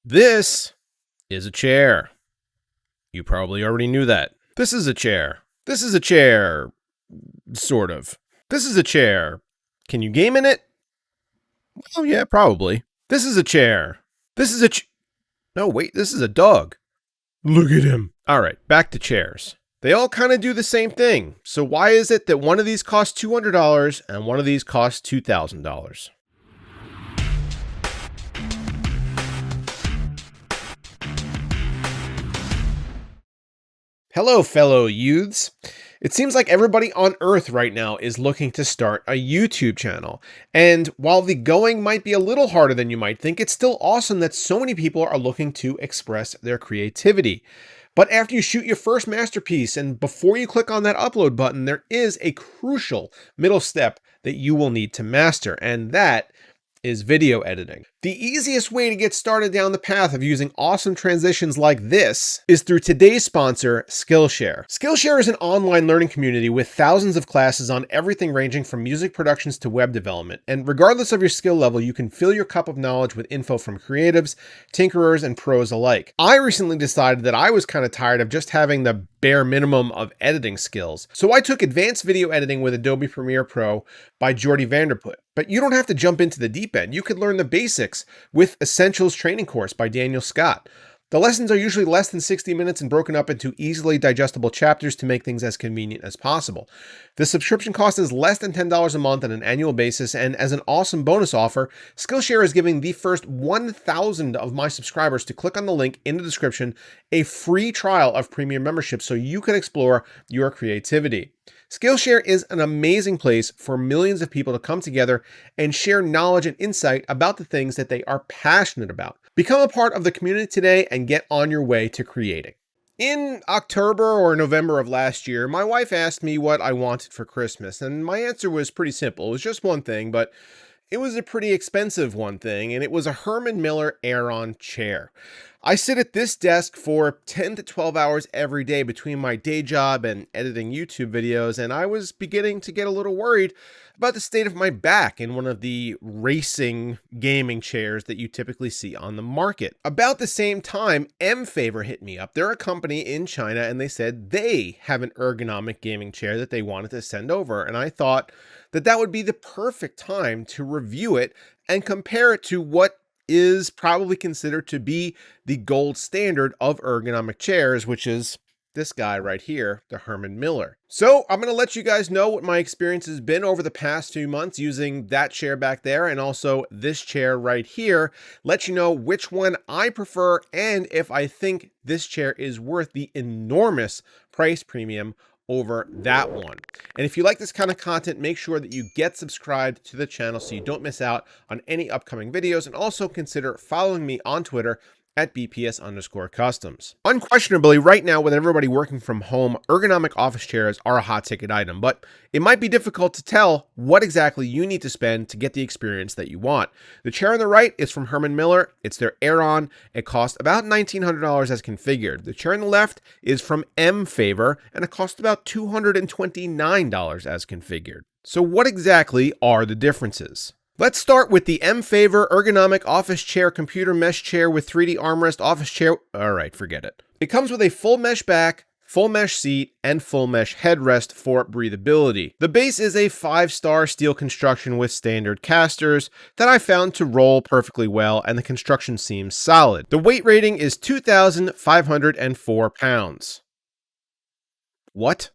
This is a chair. You probably already knew that. This is a chair. This is a chair. Sort of. This is a chair. Can you game in it? Oh, yeah, probably. This is a chair. This is a No, wait, this is a dog. Look at him. All right, back to chairs. They all kind of do the same thing. So why is it that one of these costs $200 and one of these costs $2,000? Hello, fellow youths. It seems like everybody on Earth right now is looking to start a YouTube channel. And while the going might be a little harder than you might think, it's still awesome that so many people are looking to express their creativity. But after you shoot your first masterpiece and before you click on that upload button, there is a crucial middle step that you will need to master, and that is video editing. The easiest way to get started down the path of using awesome transitions like this is through today's sponsor, Skillshare. Skillshare is an online learning community with thousands of classes on everything ranging from music productions to web development. And regardless of your skill level, you can fill your cup of knowledge with info from creatives, tinkerers, and pros alike. I recently decided that I was kind of tired of just having the bare minimum of editing skills. So I took advanced video editing with Adobe Premiere Pro by Jordy Vanderput. But you don't have to jump into the deep end. You could learn the basics with Essentials Training Course by Daniel Scott. The lessons are usually less than 60 minutes and broken up into easily digestible chapters to make things as convenient as possible. The subscription cost is less than $10 a month on an annual basis, and as an awesome bonus offer, Skillshare is giving the first 1,000 of my subscribers to click on the link in the description a free trial of premium membership so you can explore your creativity. Skillshare is an amazing place for millions of people to come together and share knowledge and insight about the things that they are passionate about. Become a part of the community today and get on your way to creating. In October or November of last year, my wife asked me what I wanted for Christmas, and my answer was pretty simple. It was just one thing, but it was a pretty expensive one thing, and it was a Herman Miller Aeron chair. I sit at this desk for 10 to 12 hours every day between my day job and editing YouTube videos, and I was beginning to get a little worried about the state of my back in one of the racing gaming chairs that you typically see on the market. About the same time, M-Favor hit me up. They're a company in China, and they said they have an ergonomic gaming chair that they wanted to send over, and I thought that that would be the perfect time to review it and compare it to what is probably considered to be the gold standard of ergonomic chairs, which is this guy right here, the Herman Miller. So I'm going to let you guys know what my experience has been over the past 2 months using that chair back there and also this chair right here. Let you know which one I prefer and if I think this chair is worth the enormous price premium over that one. And if you like this kind of content, make sure that you get subscribed to the channel so you don't miss out on any upcoming videos, and also consider following me on Twitter at BPS_customs. Unquestionably, right now with everybody working from home, ergonomic office chairs are a hot ticket item, but it might be difficult to tell what exactly you need to spend to get the experience that you want. The chair on the right is from Herman Miller. It's their Aeron. It costs about $1,900 as configured. The chair on the left is from M-Favor, and it costs about $229 as configured. So what exactly are the differences? Let's start with the M-Favor ergonomic office chair, computer mesh chair with 3D armrest office chair. All right, forget it. It comes with a full mesh back, full mesh seat, and full mesh headrest for breathability. The base is a 5-star steel construction with standard casters that I found to roll perfectly well, and the construction seems solid. The weight rating is 2,504 pounds. What?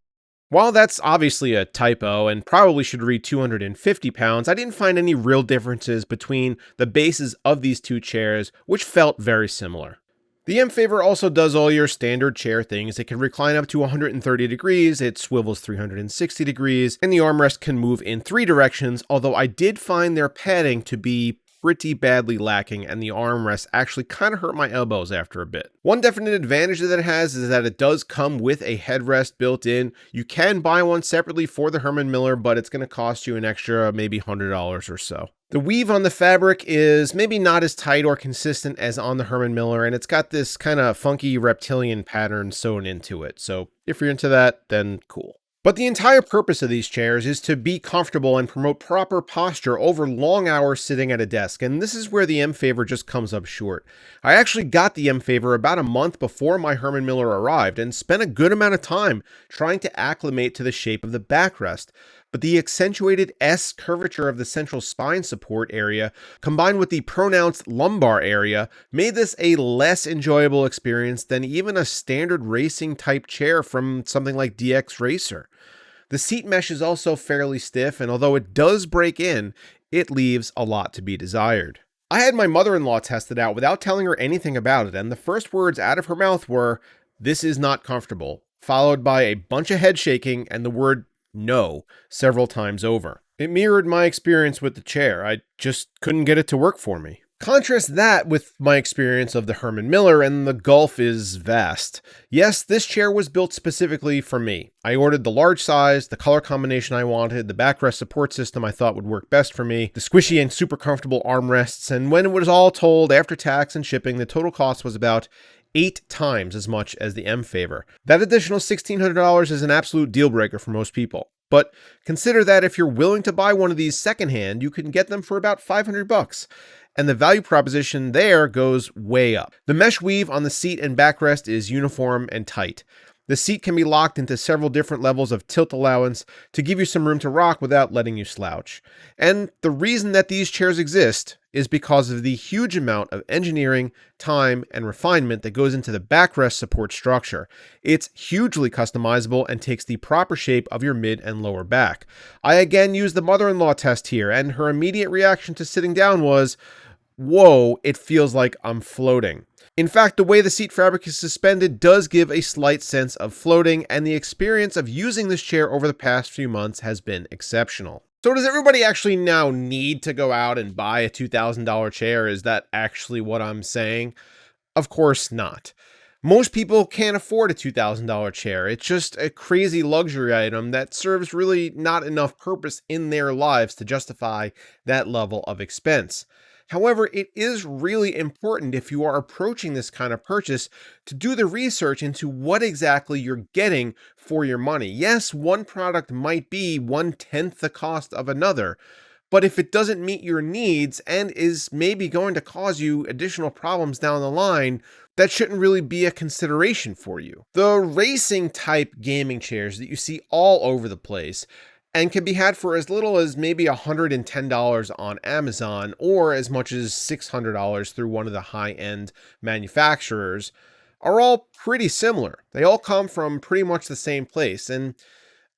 While that's obviously a typo and probably should read 250 pounds, I didn't find any real differences between the bases of these two chairs, which felt very similar. The M-Favor also does all your standard chair things. It can recline up to 130 degrees, it swivels 360 degrees, and the armrest can move in 3 directions, although I did find their padding to be pretty badly lacking, and the armrest actually kind of hurt my elbows after a bit. One definite advantage that it has is that it does come with a headrest built in. You can buy one separately for the Herman Miller, but it's going to cost you an extra maybe $100 or so. The weave on the fabric is maybe not as tight or consistent as on the Herman Miller, and it's got this kind of funky reptilian pattern sewn into it. So if you're into that, then cool. But the entire purpose of these chairs is to be comfortable and promote proper posture over long hours sitting at a desk, and this is where the M Favor just comes up short. I actually got the M Favor about a month before my Herman Miller arrived and spent a good amount of time trying to acclimate to the shape of the backrest. But the accentuated S curvature of the central spine support area, combined with the pronounced lumbar area, made this a less enjoyable experience than even a standard racing type chair from something like DX Racer. The seat mesh is also fairly stiff, and although it does break in, it leaves a lot to be desired. I had my mother-in-law test it out without telling her anything about it, and the first words out of her mouth were, "This is not comfortable," followed by a bunch of head shaking and the word "no" several times over. It mirrored my experience with the chair. I just couldn't get it to work for me. Contrast that with my experience of the Herman Miller, and the gulf is vast. Yes, this chair was built specifically for me. I ordered the large size, the color combination I wanted, the backrest support system I thought would work best for me, the squishy and super comfortable armrests, and when it was all told, after tax and shipping, the total cost was about 8 times as much as the M Favor. That additional $1,600 is an absolute deal breaker for most people. But consider that if you're willing to buy one of these secondhand, you can get them for about $500. And the value proposition there goes way up. The mesh weave on the seat and backrest is uniform and tight. The seat can be locked into several different levels of tilt allowance to give you some room to rock without letting you slouch. And the reason that these chairs exist is because of the huge amount of engineering, time, and refinement that goes into the backrest support structure. It's hugely customizable and takes the proper shape of your mid and lower back. I again used the mother-in-law test here, and her immediate reaction to sitting down was, "Whoa, it feels like I'm floating." In fact, the way the seat fabric is suspended does give a slight sense of floating, and the experience of using this chair over the past few months has been exceptional. So does everybody actually now need to go out and buy a $2,000 chair? Is that actually what I'm saying? Of course not. Most people can't afford a $2,000 chair. It's just a crazy luxury item that serves really not enough purpose in their lives to justify that level of expense. However, it is really important if you are approaching this kind of purchase to do the research into what exactly you're getting for your money. Yes, one product might be 1/10 the cost of another, but if it doesn't meet your needs and is maybe going to cause you additional problems down the line, that shouldn't really be a consideration for you. The racing type gaming chairs that you see all over the place and can be had for as little as maybe $110 on Amazon or as much as $600 through one of the high-end manufacturers are all pretty similar. They all come from pretty much the same place, and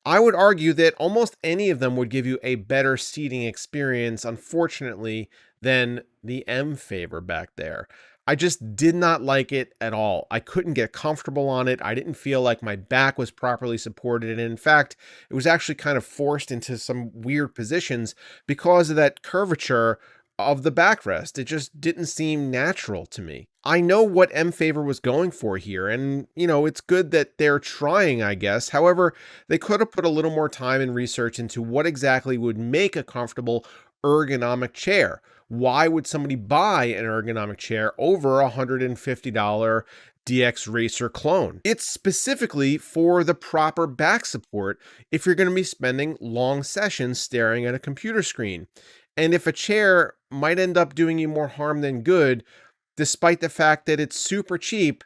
I would argue that almost any of them would give you a better seating experience, unfortunately, than the M Favor back there. I just did not like it at all. I couldn't get comfortable on it. I didn't feel like my back was properly supported. And in fact, it was actually kind of forced into some weird positions because of that curvature of the backrest. It just didn't seem natural to me. I know what M Favor was going for here, and it's good that they're trying, I guess. However, they could have put a little more time and research into what exactly would make a comfortable ergonomic chair. Why would somebody buy an ergonomic chair over a $150 DX Racer clone? It's specifically for the proper back support if you're going to be spending long sessions staring at a computer screen. And if a chair might end up doing you more harm than good, despite the fact that it's super cheap,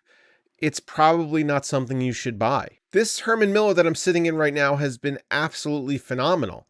it's probably not something you should buy. This Herman Miller that I'm sitting in right now has been absolutely phenomenal,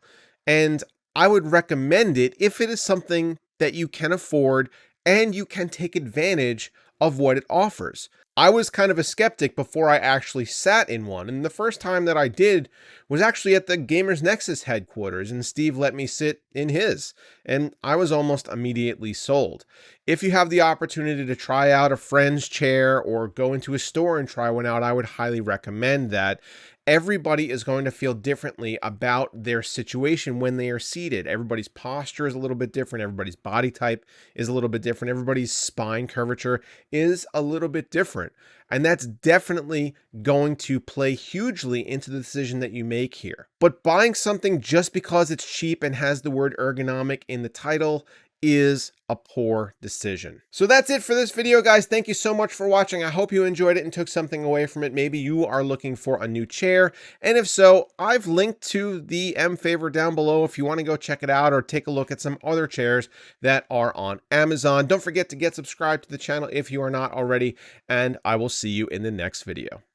and I would recommend it if it is something that you can afford and you can take advantage of what it offers. I was kind of a skeptic before I actually sat in one, and the first time that I did was actually at the Gamers Nexus headquarters, and Steve let me sit in his, and I was almost immediately sold. If you have the opportunity to try out a friend's chair or go into a store and try one out, I would highly recommend that. Everybody is going to feel differently about their situation when they are seated. Everybody's posture is a little bit different. Everybody's body type is a little bit different. Everybody's spine curvature is a little bit different. And that's definitely going to play hugely into the decision that you make here. But buying something just because it's cheap and has the word ergonomic in the title is a poor decision. So that's it for this video, guys. Thank you so much for watching. I hope you enjoyed it and took something away from it. Maybe you are looking for a new chair, and if so, I've linked to the M Favor down below if you want to go check it out or take a look at some other chairs that are on Amazon. Don't forget to get subscribed to the channel if you are not already, and I will see you in the next video.